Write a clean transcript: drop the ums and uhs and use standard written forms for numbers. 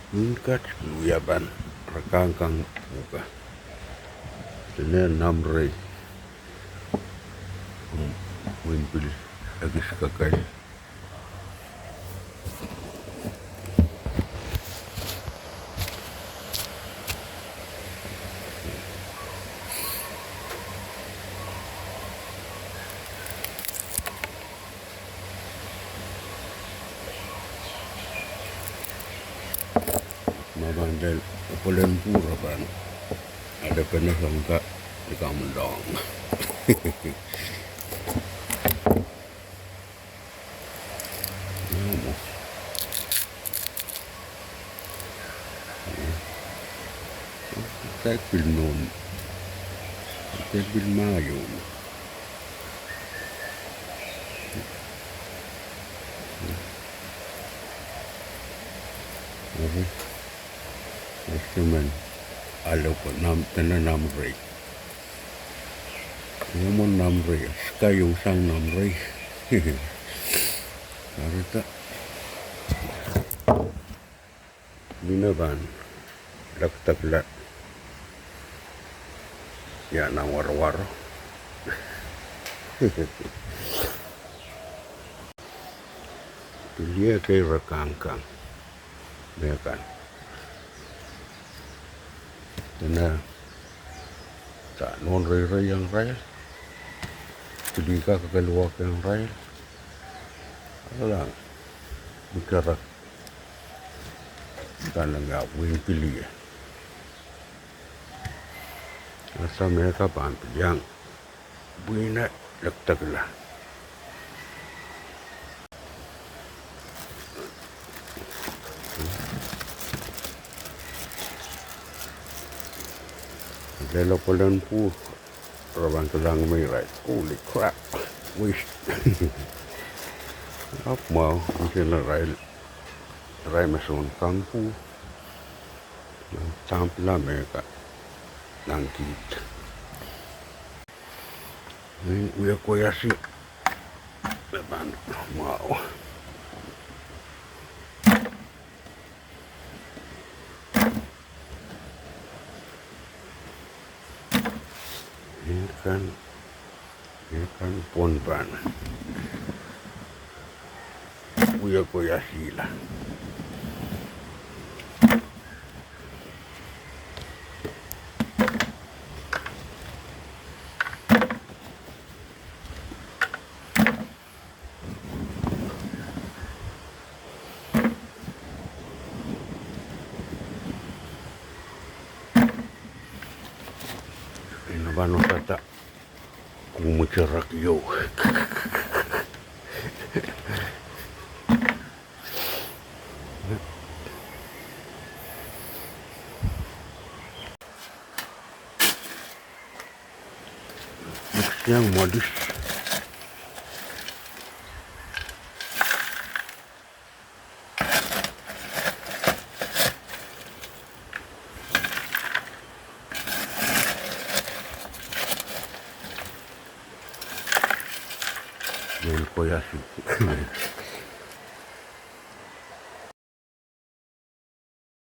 Minkat luyaban rakangkang buka. Tene namre wimpil agis kakay. Mabandel upulan pura pan. Ada penasangka di kamendong. Tekbil nun, tekbil mayun. Apa? Cuman alo ko tanah rey. Namun rey, sekayong sang rey. Karena binaban, laktaklat. Ya nang waro-waro. Dia kay rakangkang. Mekan. Tena tak non ray yang ray. Jadi ka kagaluwak yang ray. Ala bicara talaga wing pili. Asa mereka pampiyang buina laktagla. Lelo kolan po rabang tulang may right. Holy crap. Wish. Up mau mungkin ray masun kang po. Tampila mereka nangkit. Ini uya koyasi. Leban mau. Ikan ponban. Uya koyasi lah. Inabano kata kumucerak yo. Yang modus yang koyasi.